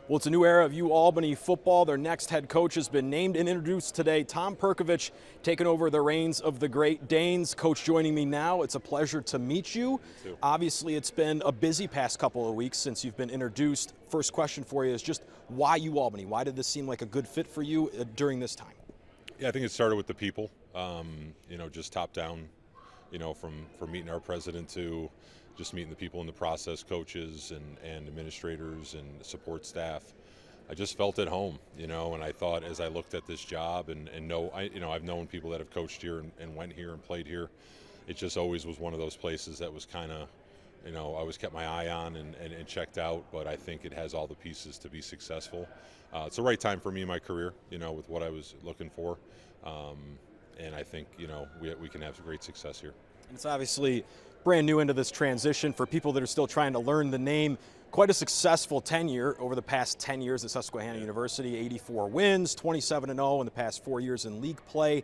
Well, it's a new era of UAlbany football. Their next head coach has been named and introduced today. Tom Perkovich taking over the reins of the Great Danes. Coach joining me now. It's a pleasure to meet you. Obviously, it's been a busy past couple of weeks since you've been introduced. First question for you is just why UAlbany? Why did this seem like a good fit for you during this time? Yeah, I think it started with the people, just top down, from meeting our president to just meeting the people in the process, coaches and administrators and support staff. I just felt at home, and I thought as I looked at this job and I've known people that have coached here and went here and played here. It just always was one of those places that was kind of, I always kept my eye on and checked out, but I think it has all the pieces to be successful. It's the right time for me in my career, with what I was looking for. And I think, we can have great success here. And it's obviously brand new into this transition for people that are still trying to learn the name. Quite a successful tenure over the past 10 years at Susquehanna University, 84 wins, 27-0 in the past 4 years in league play.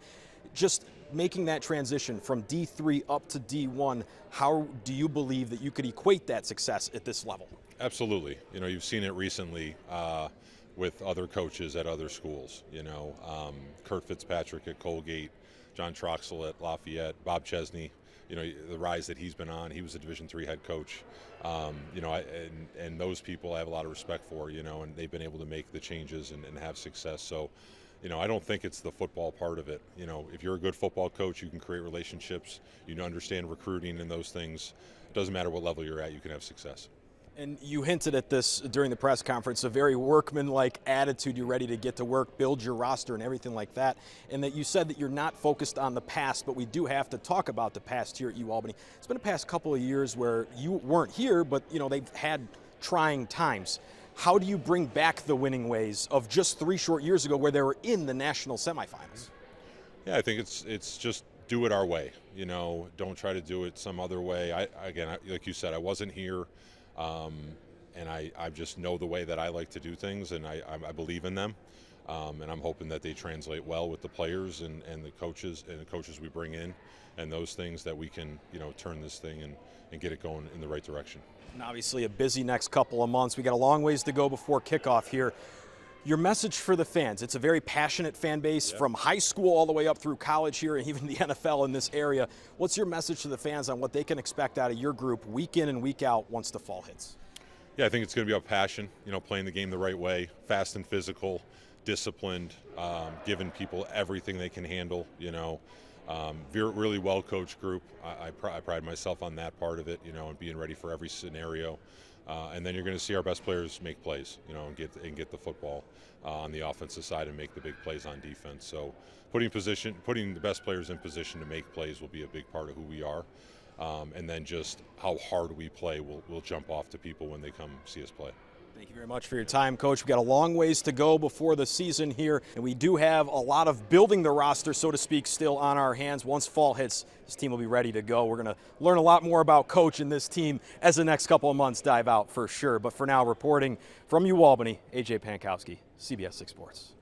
Just making that transition from D3 up to D1, how do you believe that you could equate that success at this level? Absolutely. You've seen it recently with other coaches at other schools. Kurt Fitzpatrick at Colgate, John Troxell at Lafayette, Bob Chesney, the rise that he's been on. He was a Division III head coach. And those people I have a lot of respect for, and they've been able to make the changes and have success. So, I don't think it's the football part of it. If you're a good football coach, you can create relationships, understand recruiting and those things. It doesn't matter what level you're at, you can have success. And you hinted at this during the press conference, a very workman-like attitude. You're ready to get to work, build your roster and everything like that. And that you said that you're not focused on the past, but we do have to talk about the past here at UAlbany. It's been a past couple of years where you weren't here, but they've had trying times. How do you bring back the winning ways of just 3 short years ago where they were in the national semifinals? Yeah, I think it's just do it our way. Don't try to do it some other way. Again, like you said, I wasn't here. And I just know the way that I like to do things, and I believe in them, and I'm hoping that they translate well with the players and the coaches we bring in, and those things that we can turn this thing and get it going in the right direction. And obviously a busy next couple of months. We got a long ways to go before kickoff here. Your message for the fans, it's a very passionate fan base from high school all the way up through college here and even the NFL in this area. What's your message to the fans on what they can expect out of your group week in and week out once the fall hits? Yeah, I think it's going to be about passion, playing the game the right way, fast and physical, disciplined, giving people everything they can handle, really well-coached group. I pride myself on that part of it, and being ready for every scenario. And then you're going to see our best players make plays, and get the football on the offensive side and make the big plays on defense. So putting the best players in position to make plays will be a big part of who we are. And then just how hard we play will jump off to people when they come see us play. Thank you very much for your time, Coach. We've got a long ways to go before the season here, and we do have a lot of building the roster, so to speak, still on our hands. Once fall hits, this team will be ready to go. We're going to learn a lot more about Coach and this team as the next couple of months dive out for sure. But for now, reporting from UAlbany, AJ Pankowski, CBS 6 Sports.